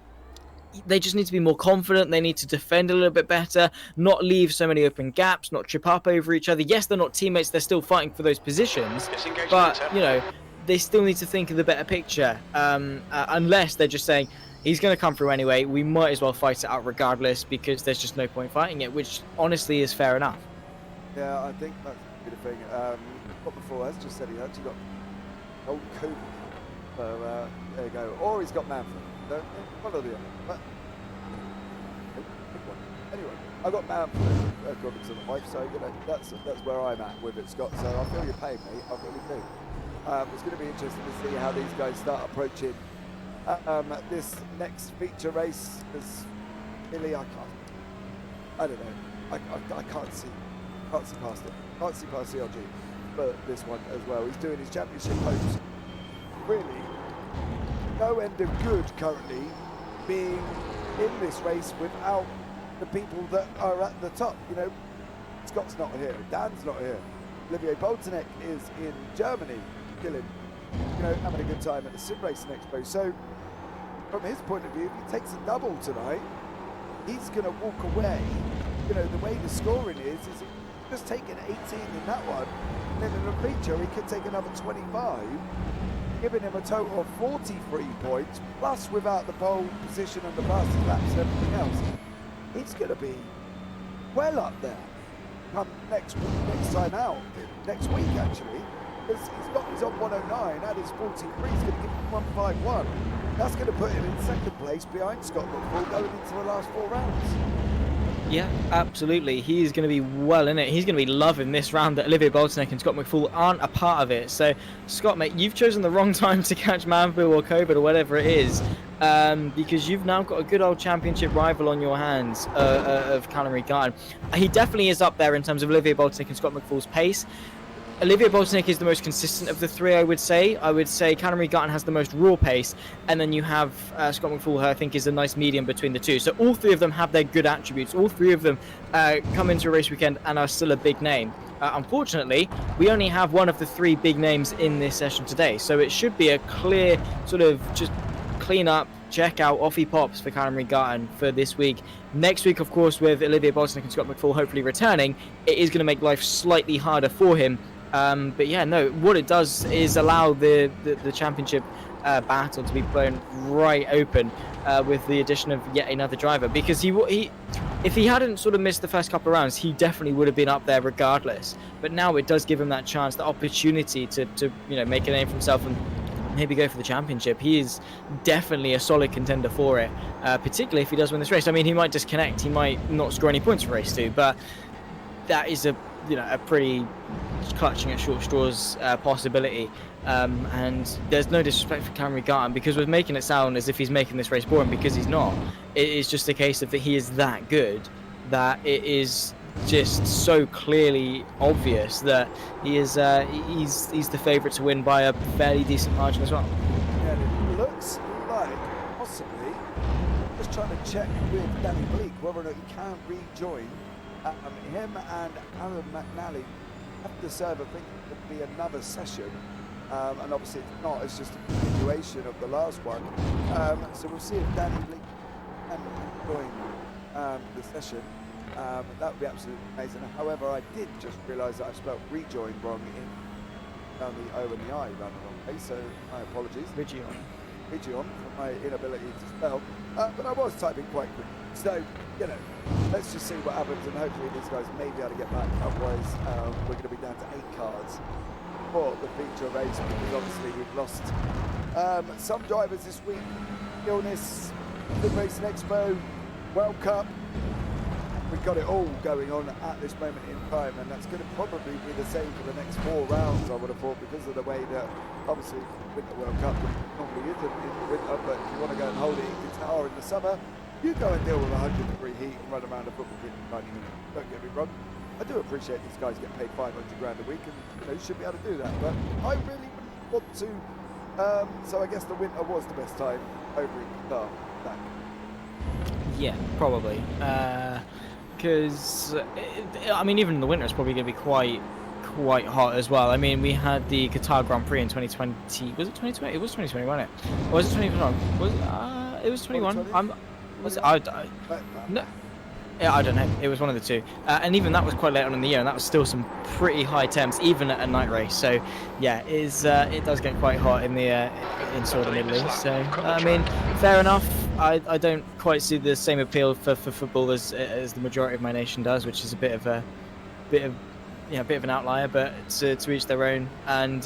they just need to be more confident. They need to defend a little bit better, not leave so many open gaps, not trip up over each other. Yes, they're not teammates, they're still fighting for those positions, but you know, they still need to think of the better picture, unless they're just saying he's going to come through anyway, we might as well fight it out regardless because there's just no point fighting it, which honestly is fair enough. Yeah, I think that's a good thing. What before, as just said, he's actually got old Kobe. So there you go. Or he's got Manfred. So, one or the other. But anyway, I've got Manfred according to the wife, so you know that's where I'm at with it, Scott. So I feel your pain, mate. I really do. It's going to be interesting to see how these guys start approaching this next feature race. Because really, I don't know. I can't see past it. Can't see past CRG for this one as well. He's doing his championship hopes. Really, no end of good currently being in this race without the people that are at the top. You know, Scott's not here, Dan's not here, Olivier Boltonek is in Germany, killing, you know, having a good time at the Sim Racing Expo. So, from his point of view, if he takes a double tonight, he's going to walk away. You know, the way the scoring is just taking 18 in that one, and then in a feature he could take another 25, giving him a total of 43 points, plus without the pole position and the fastest laps and everything else. He's going to be well up there come next time out, next week actually, because he's on 109, that is 43, he's going to give him 151. That's going to put him in second place behind Scott McFall going into the last 4 rounds. Yeah, absolutely. He's going to be well in it. He's going to be loving this round that Olivier Boltonek and Scott McFall aren't a part of it. So, Scott, mate, you've chosen the wrong time to catch Manfield or COVID or whatever it is, because you've now got a good old championship rival on your hands of Callum Regan. He definitely is up there in terms of Olivier Boltonek and Scott McFall's pace. Olivier Boltonek is the most consistent of the 3, I would say. I would say Callum Regan has the most raw pace, and then you have Scott McFall, who I think is a nice medium between the two. So all 3 of them have their good attributes. All 3 of them come into a race weekend and are still a big name. Unfortunately, we only have one of the 3 big names in this session today, so it should be a clear sort of just clean up, check out, off he pops for Callum Regan for this week. Next week, of course, with Olivier Boltonek and Scott McFall hopefully returning, it is going to make life slightly harder for him. But yeah, no, what it does is allow the championship battle to be blown right open with the addition of yet another driver, because he if he hadn't sort of missed the first couple of rounds, he definitely would have been up there regardless. But now it does give him that chance, the opportunity to you know, make a name for himself and maybe go for the championship. He is definitely a solid contender for it, particularly if he does win this race. I mean, he might disconnect, he might not score any points for race 2, but that is a pretty clutching at short straws possibility, and there's no disrespect for Callum Regan, because we're making it sound as if he's making this race boring, because he's not. It is just a case of that he is that good that it is just so clearly obvious that he is he's the favourite to win by a fairly decent margin as well. And it looks like possibly just trying to check with Danny Bleak whether or not he can rejoin. Him and Aaron McNally have to serve, I think it would be another session, and obviously it's not, it's just a continuation of the last one, so we'll see if Danny Bleak can join the session. That would be absolutely amazing. However, I did just realise that I spelled rejoin wrong down the O and the I down the wrong way, so my apologies. Rejoin for my inability to spell, but I was typing quite quickly. So, you know, let's just see what happens, and hopefully these guys may be able to get back. Otherwise, we're going to be down to 8 cards for the feature race, because obviously we've lost some drivers this week. Illness, Sim Racing Expo, World Cup. We've got it all going on at this moment in time, and that's going to probably be the same for the next 4 rounds, I would have thought, because of the way that obviously Winter World Cup normally isn't in the winter, but if you want to go and hold it in Qatar in the summer, you go and deal with 100-degree heat and run around a football pitch in 90 minutes. Don't get me wrong. I do appreciate these guys get paid 500 grand a week, and you should be able to do that. But I really wouldn't want to. So I guess the winter was the best time over in Qatar. Back. Yeah, probably. Because I mean, even in the winter, it's probably going to be quite hot as well. I mean, we had the Qatar Grand Prix in 2020. Was it 2020? It was 2020, wasn't it? Or was it 2021? Was it was 21? Was it? No. Yeah, I don't know. It was one of the two. And even that was quite late on in the year, and that was still some pretty high temps, even at a night race. So, yeah, it does get quite hot in the in sort of the Middle East. So, I mean, fair enough. I don't quite see the same appeal for football as the majority of my nation does, which is a bit of an outlier, but to each their own. And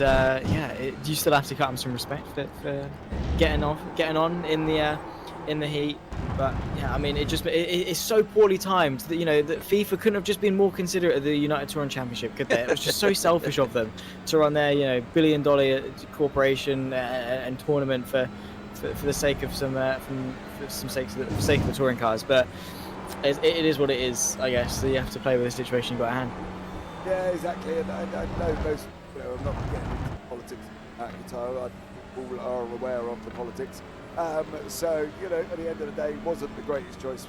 you still have to cut them some respect for getting on in the heat. But yeah, I mean, it's so poorly timed that that FIFA couldn't have just been more considerate of the United Touring Championship, could they? It was just so selfish of them to run their billion-dollar corporation and tournament for the sake of some sake of the touring cars. But it is what it is, I guess. So you have to play with the situation you've got at hand. Yeah, exactly. And I know most. I'm not getting into politics at Qatar. All are aware of the politics. So, at the end of the day, wasn't the greatest choice.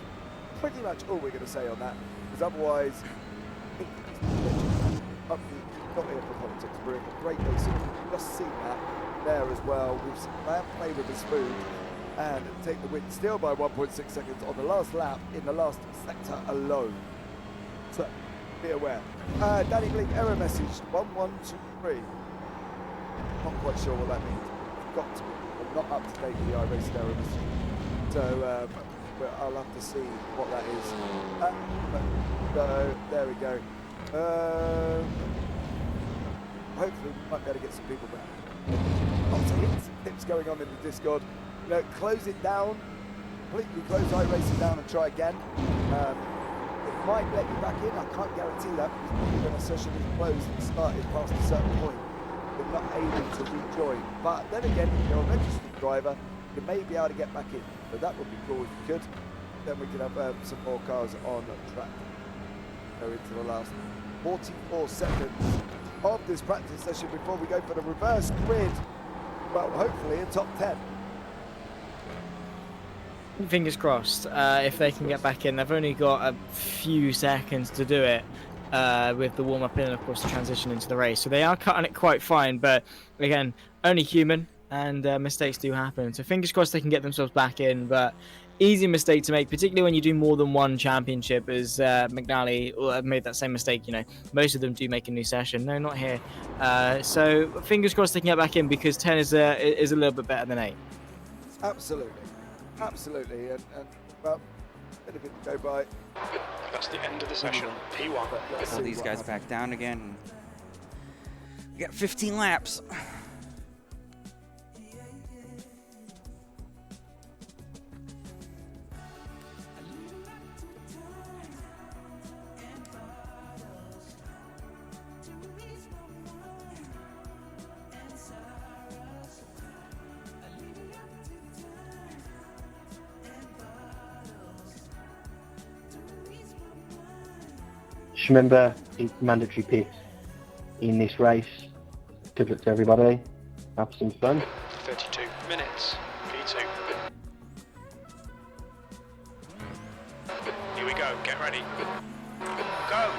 Pretty much all we're going to say on that, because otherwise, not here for politics. We're in a great racing. We've just seen that there as well. We've seen man play with his food and take the win still by 1.6 seconds on the last lap in the last sector alone. So, be aware. Danny Bleak, error message 1123. Not quite sure what that means. Got to be. Not up to date with the iRacing error message. So, but I'll have to see what that is. So, there we go. Hopefully we might be able to get some people back. Lots of tips going on in the Discord. Close it down. Completely close iRacing down and try again. It might let you back in. I can't guarantee that, because when a session is closed and started past a certain point, you're not able to rejoin. But then again, if you're a registered driver, you may be able to get back in. So that would be cool if you could. Then we could have some more cars on track. Go into the last 44 seconds of this practice session before we go for the reverse grid. Well, hopefully a top 10. Fingers crossed. If they can get back in, they've only got a few seconds to do it. With the warm-up in and, of course, the transition into the race. So they are cutting it quite fine, but, again, only human, and mistakes do happen. So fingers crossed they can get themselves back in, but easy mistake to make, particularly when you do more than one championship, as McNally made that same mistake. Most of them do make a new session. No, not here. So fingers crossed they can get back in, because 10 is a little bit better than 8. Absolutely. And well, anything to go by. That's the end of the session. P1. Get all these guys back down again. We got 15 laps. Just remember, it's mandatory pits in this race. Good luck to everybody. Have some fun. 32 minutes. P2. Here we go. Get ready. Go!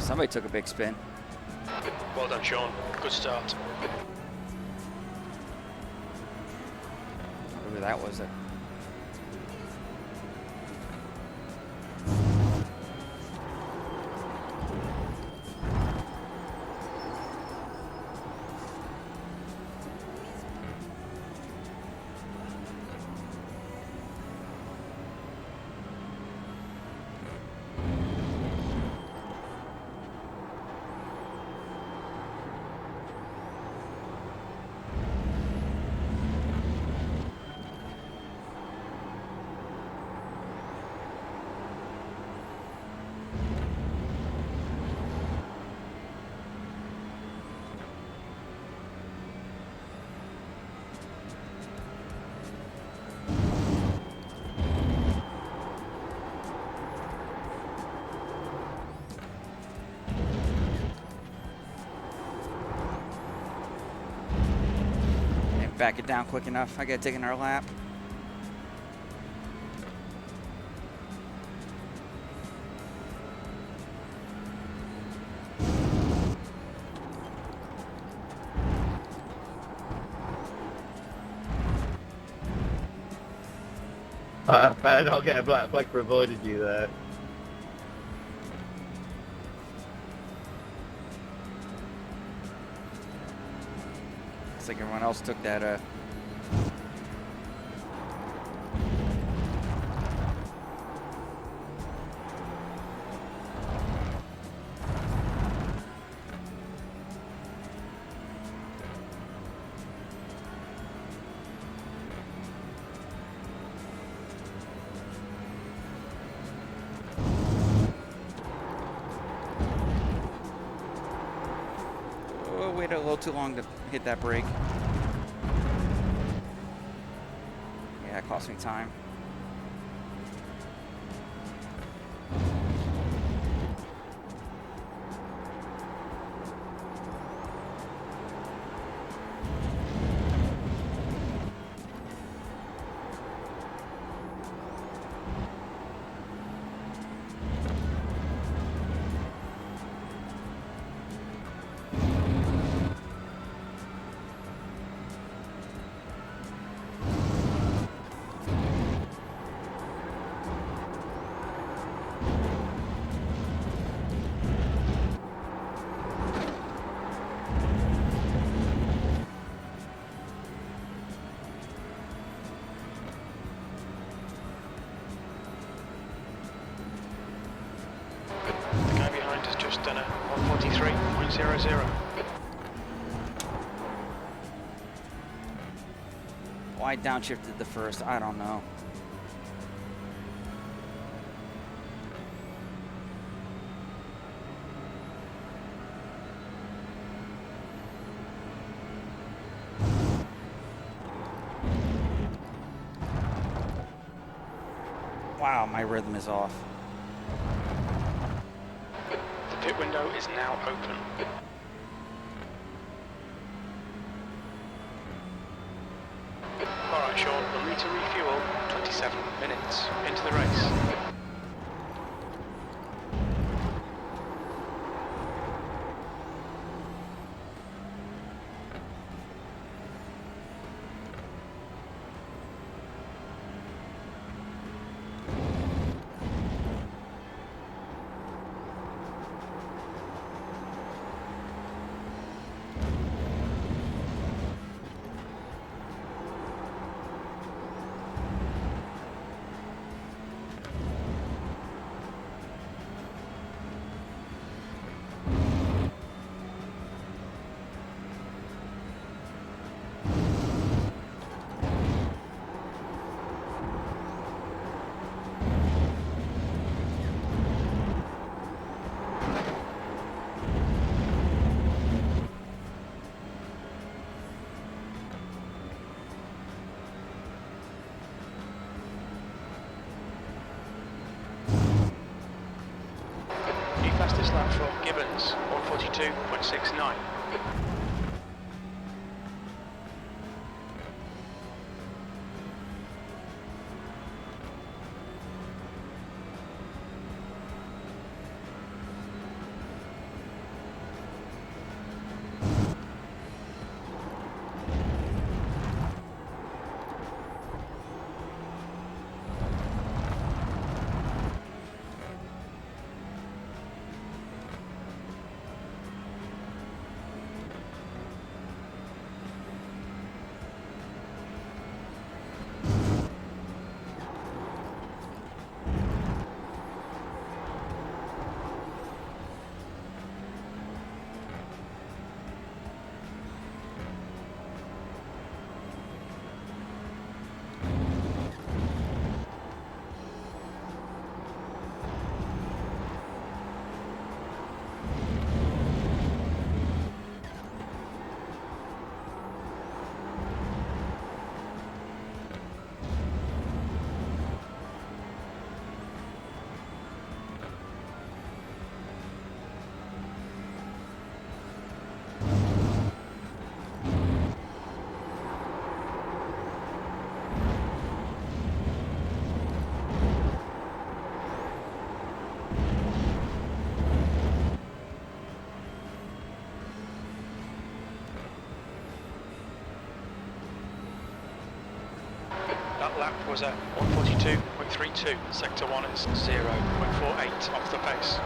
Somebody took a big spin. Well done, Sean. Good start. Whoever that was. back it down quick enough. I gotta take another lap. Better not get a black flag for avoiding you there. Looks like everyone else took that waited a little too long to hit that brake. Yeah, it cost me time. The guy behind has just done a 143.00. Why downshifted the first? I don't know. Wow, my rhythm is off. The pit window is now open. Alright Sean, we'll need to refuel 27 minutes into the race. Fastest lap for Gibbons, 142.69. That lap was at 142.32. Sector 1 is 0.48 off the pace.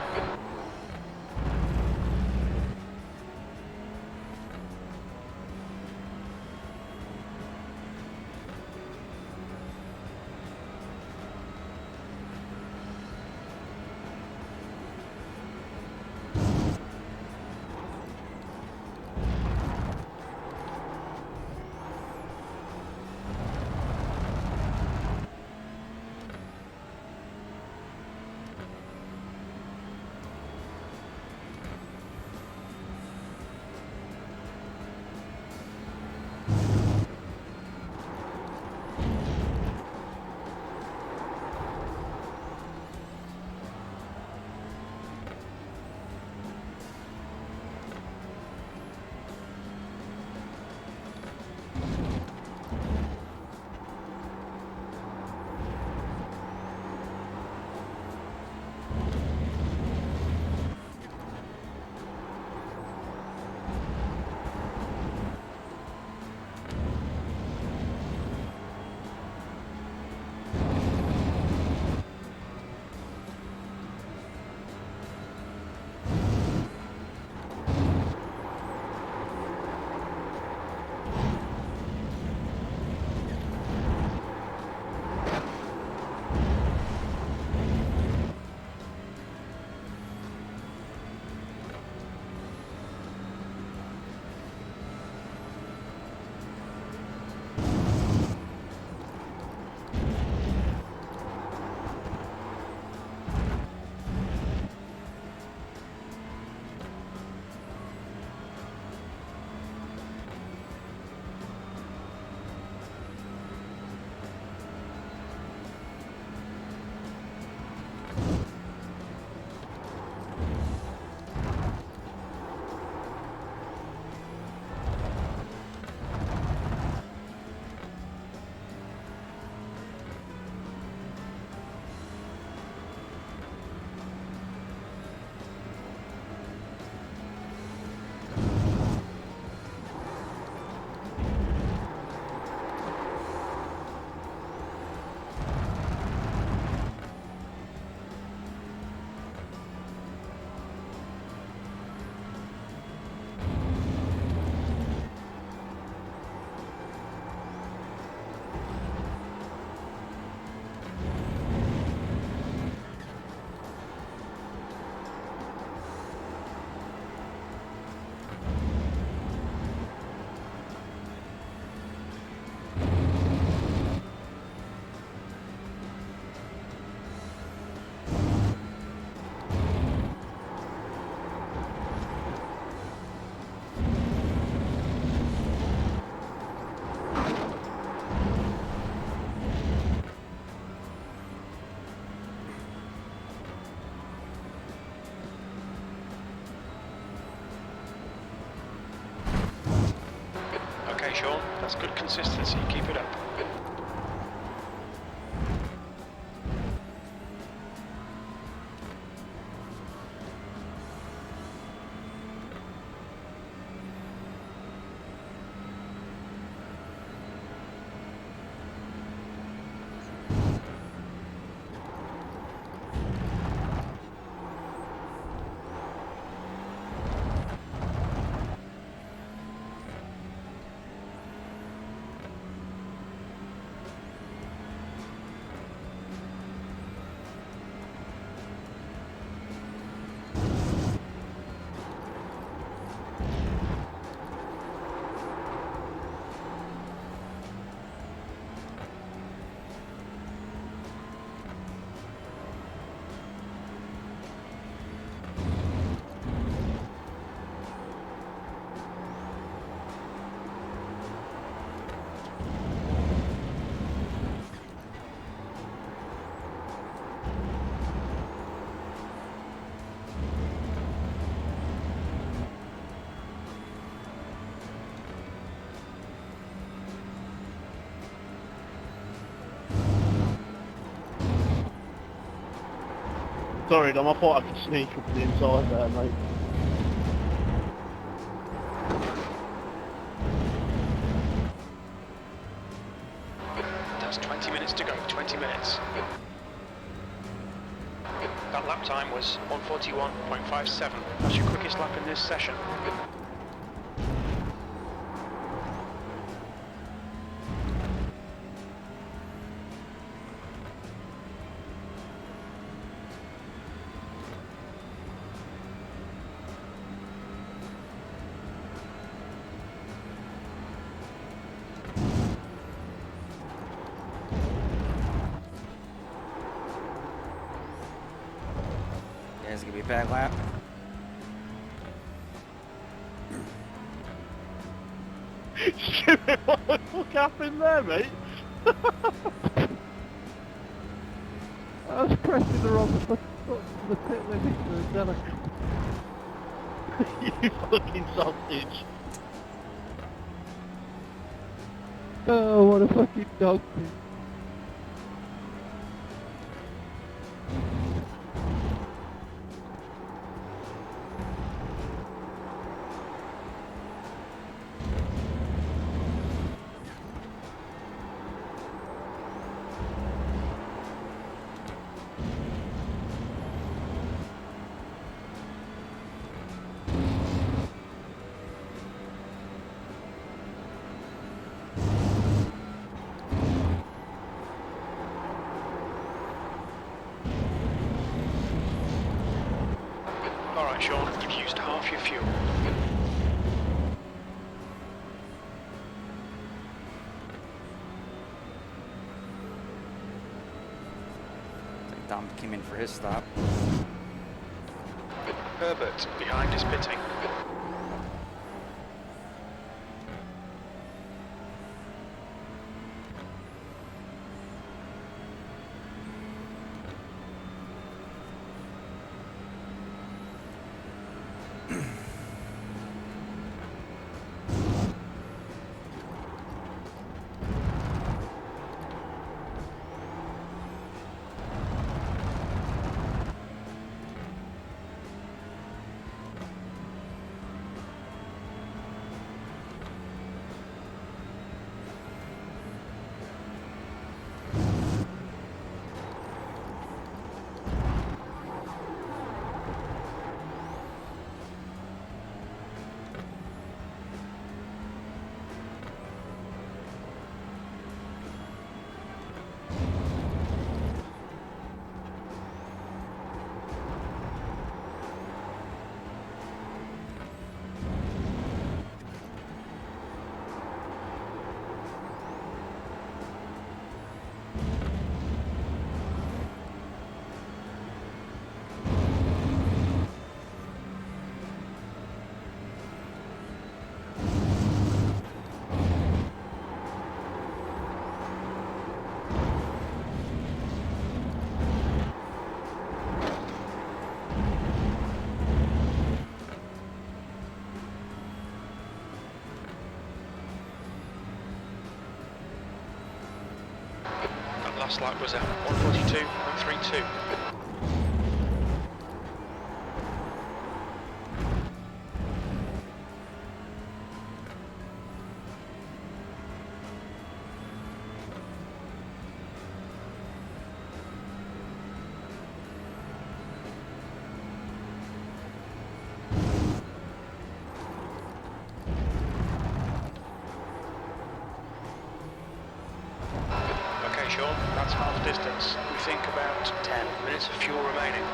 Okay, Sean, that's good consistency. Keep it up. Sorry, Dom, I thought I could sneak up the inside there, mate. That's 20 minutes to go, 20 minutes. That lap time was 1:41.57. That's your quickest lap in this session. Yeah, it's gonna be a bad lap. What the fuck happened there, mate? I was pressing the wrong button for the pit limit and then You fucking sausage. oh, what a fucking dog thing. Alright, Sean, you've used half your fuel. I think Dom came in for his stop. Herbert, behind is pitting. Last lap was at 1:42.32. Sean, that's half distance. We think about 10 minutes of fuel remaining.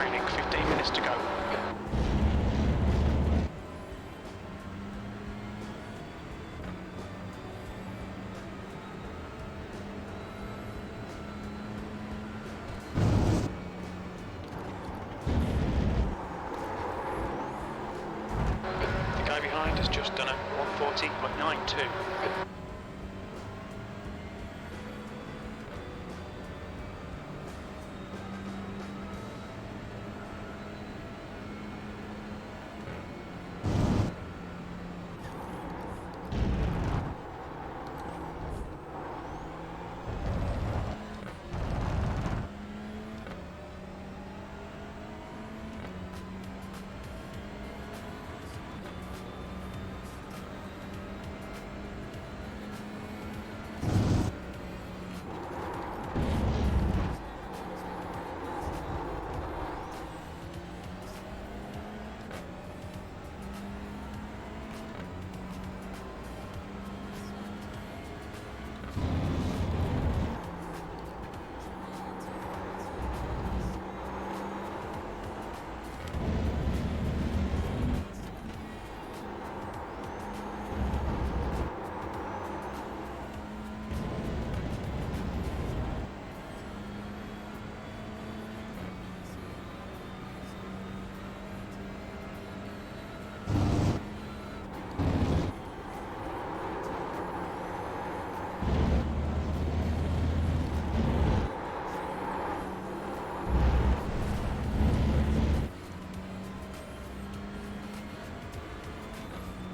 remaining, 15 minutes to go. The guy behind has just done a 140.92.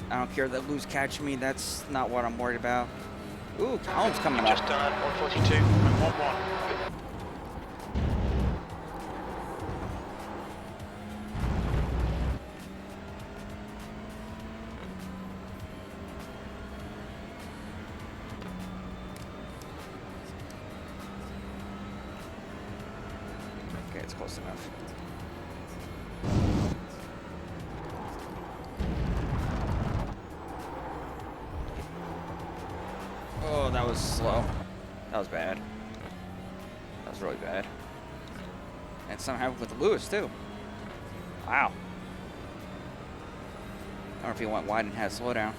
I don't care that Lou's catching me. That's not what I'm worried about. Ooh, Colin's coming up. Just done a 142.11. Okay, it's close enough. Oh, that was slow. That was bad. That was really bad. And something happened with Lewis, too. Wow. I don't know if he went wide and had to slow down.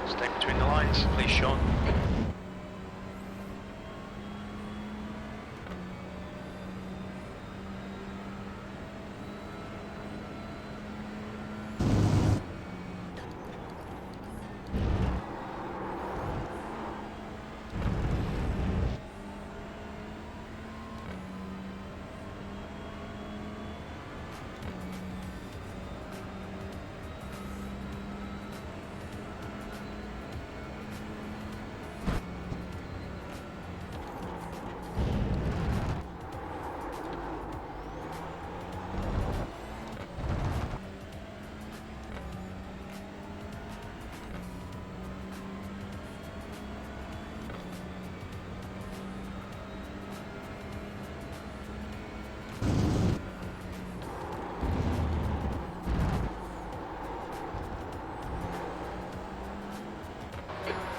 Stay between the lines, please, Sean.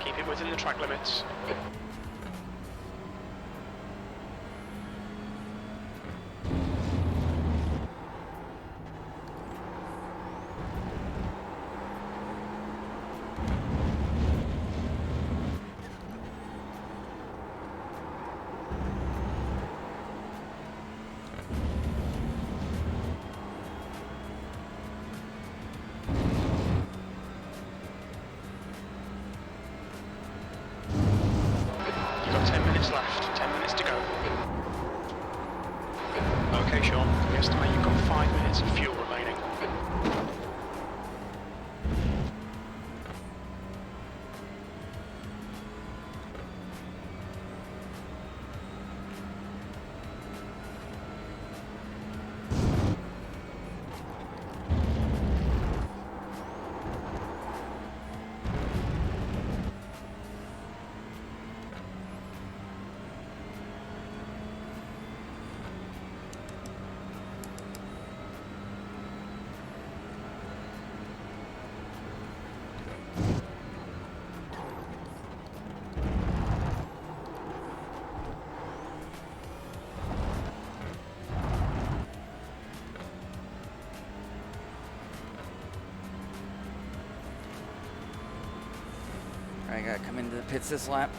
Keep it within the track limits. got 10 minutes left. 10 minutes to go. Okay, Sean. We estimate you've got 5 minutes of fuel remaining. I gotta come into the pits this lap.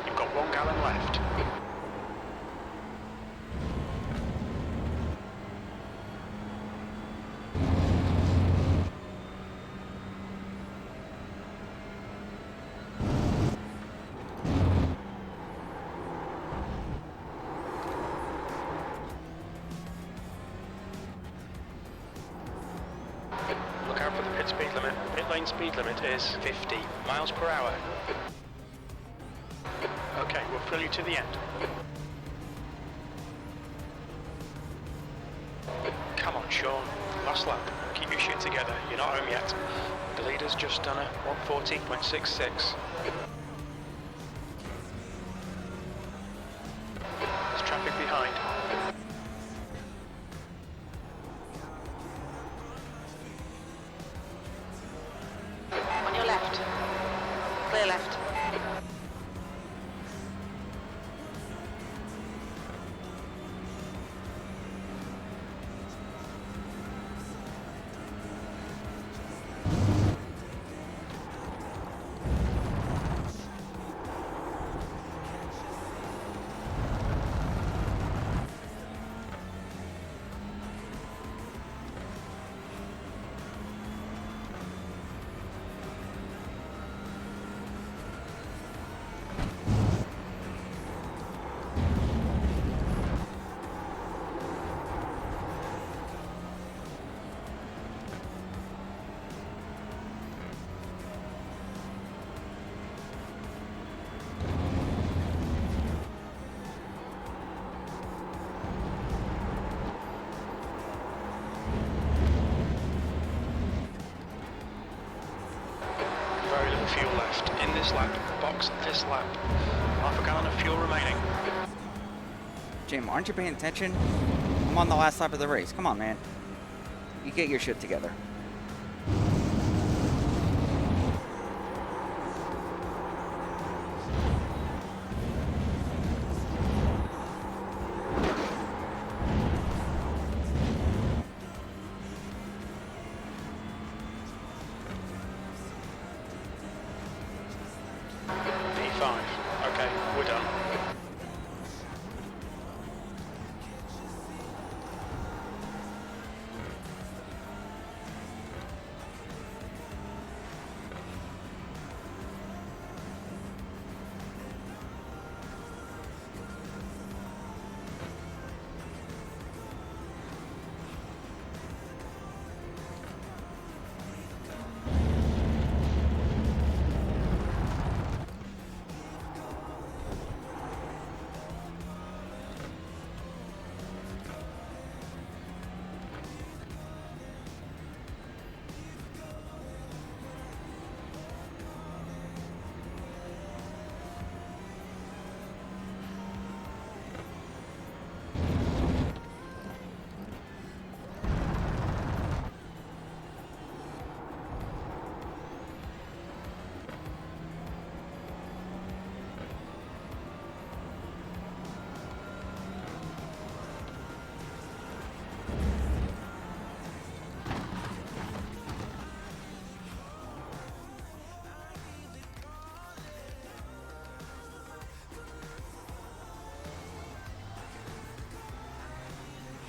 You've got 1 gallon left. Look out for the pit speed limit. Pit lane speed limit is 50 miles per hour. Okay, we'll fill you to the end. Come on, Sean. Last lap. Keep your shit together. You're not home yet. The leader's just done a 140.66. There's traffic behind. On your left. Clear left. Very little fuel left. In this lap, box this lap. Half a gallon of fuel remaining. Jim, aren't you paying attention? I'm on the last lap of the race. Come on, man. You get your shit together. P5. Okay, we're done.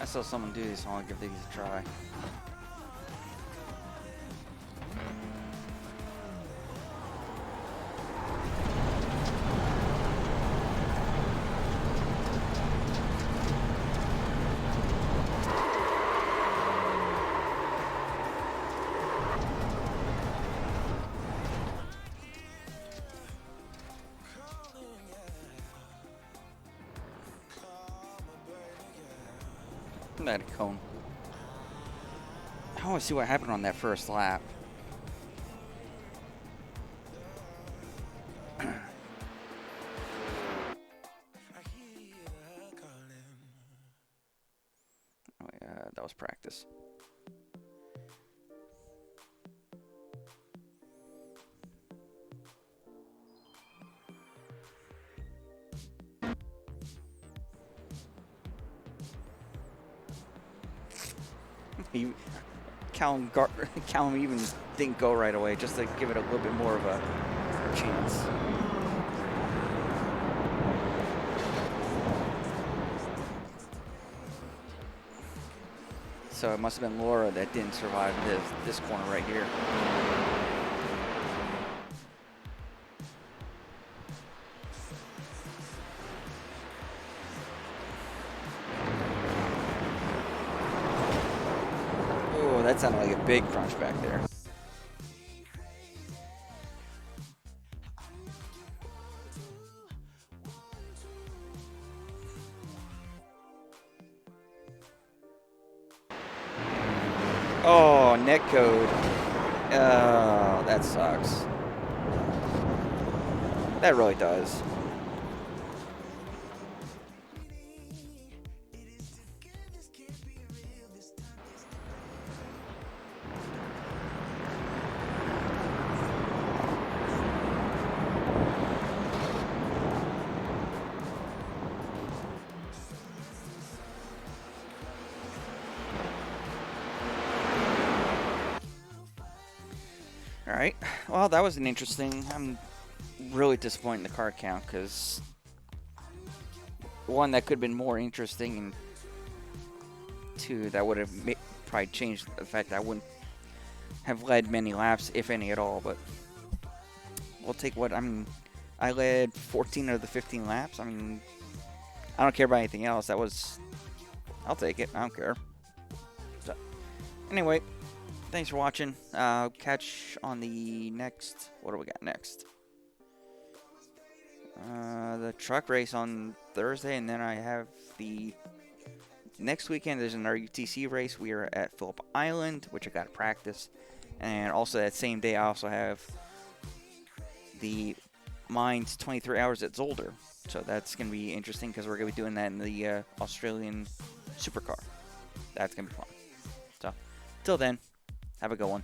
I saw someone do these, so I'll give these a try. That cone. I want to see what happened on that first lap. Oh yeah, that was practice. Callum even didn't go right away, just to give it a little bit more of a chance. So it must have been Laura that didn't survive this corner right here. That sounded like a big crunch back there. Oh, netcode. Oh, that sucks. That really does. Alright, well, that was an interesting. I'm really disappointed in the car count because one, that could have been more interesting, and two, that would have probably changed the fact that I wouldn't have led many laps, if any at all. But we'll take what I led 14 of the 15 laps. I mean, I don't care about anything else. I'll take it. I don't care. So, anyway. Thanks for watching. Catch on the next. What do we got next? The truck race on Thursday, and then I have the next weekend. There's another UTC race. We are at Phillip Island, which I got to practice, and also that same day I also have the Mines 23 Hours at Zolder. So that's gonna be interesting because we're gonna be doing that in the Australian supercar. That's gonna be fun. So, till then. Have a good one.